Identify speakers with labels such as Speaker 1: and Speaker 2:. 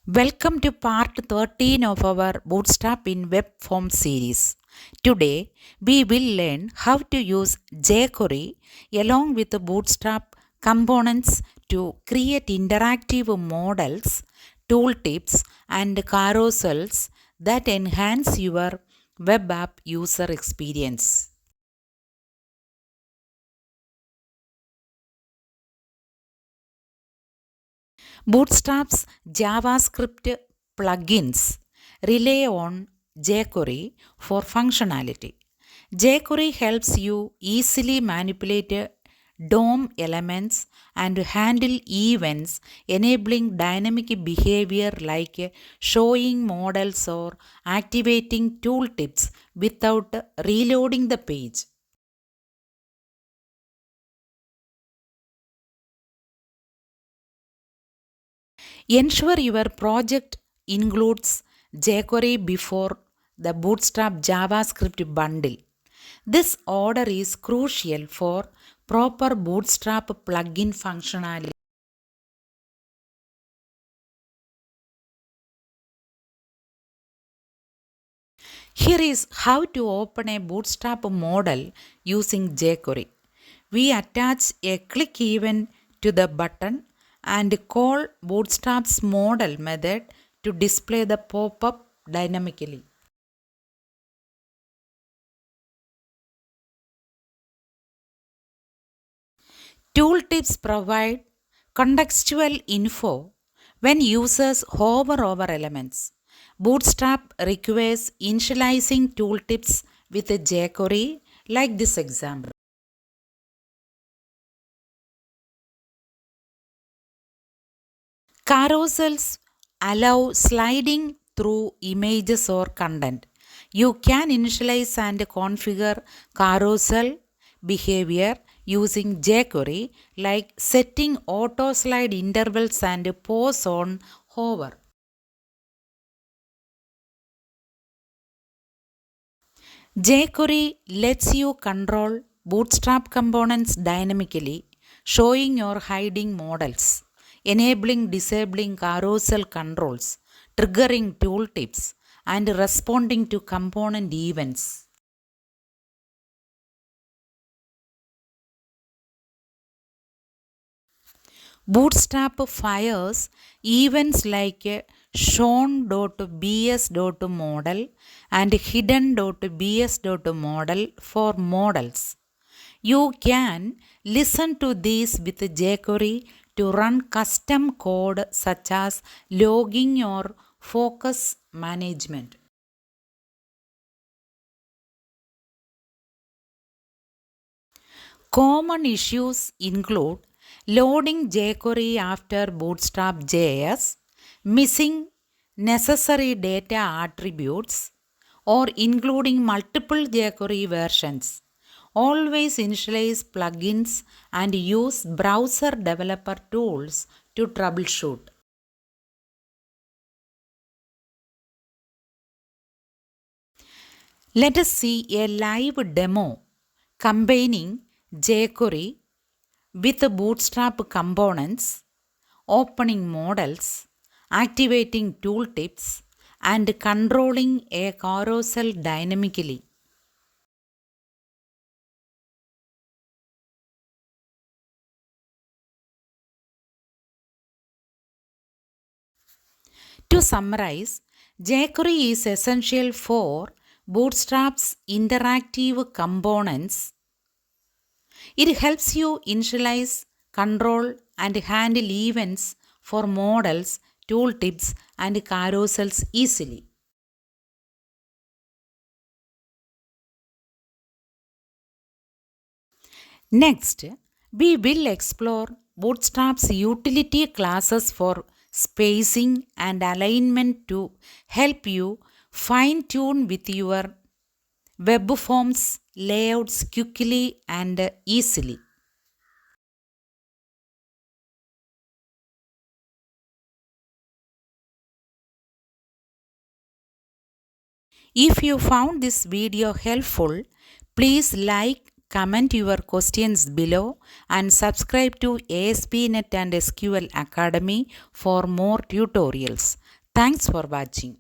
Speaker 1: Welcome to part 13 of our Bootstrap in Web Form series. Today, we will learn how to use jQuery along with the Bootstrap components to create interactive models, tooltips, and carousels that enhance your web app user experience. Bootstrap's JavaScript plugins rely on jQuery for functionality. jQuery helps you easily manipulate DOM elements and handle events, enabling dynamic behavior like showing models or activating tooltips without reloading the page. Ensure your project includes jQuery before the Bootstrap JavaScript bundle. This order is crucial for proper Bootstrap plugin functionality. Here is how to open a Bootstrap model using jQuery. We attach a click event to the button and call Bootstrap's model method to display the pop-up dynamically. Tooltips provide contextual info when users hover over elements. Bootstrap requires initializing tooltips with a jQuery like this example. Carousels allow sliding through images or content. You can initialize and configure carousel behavior using jQuery like setting auto slide intervals and pause on hover. jQuery lets you control Bootstrap components dynamically, showing or hiding models, enabling disabling carousel controls, triggering tooltips, and responding to component events. Bootstrap fires events like shown.bs.model and hidden.bs.model for models. You can listen to these with jQuery to run custom code such as logging or focus management. Common issues include loading jQuery after Bootstrap JS, missing necessary data attributes, or including multiple jQuery versions. Always initialize plugins and use browser developer tools to troubleshoot. Let us see a live demo combining jQuery with Bootstrap components, opening models, activating tooltips, and controlling a carousel dynamically. To summarize, jQuery is essential for Bootstrap's interactive components. It helps you initialize, control, and handle events for models, tooltips, and carousels easily. Next, we will explore Bootstrap's utility classes for spacing and alignment to help you fine-tune with your web forms layouts quickly and easily. If you found this video helpful, please like, comment your questions below and subscribe to ASP NET and SQL Academy for more tutorials. Thanks for watching.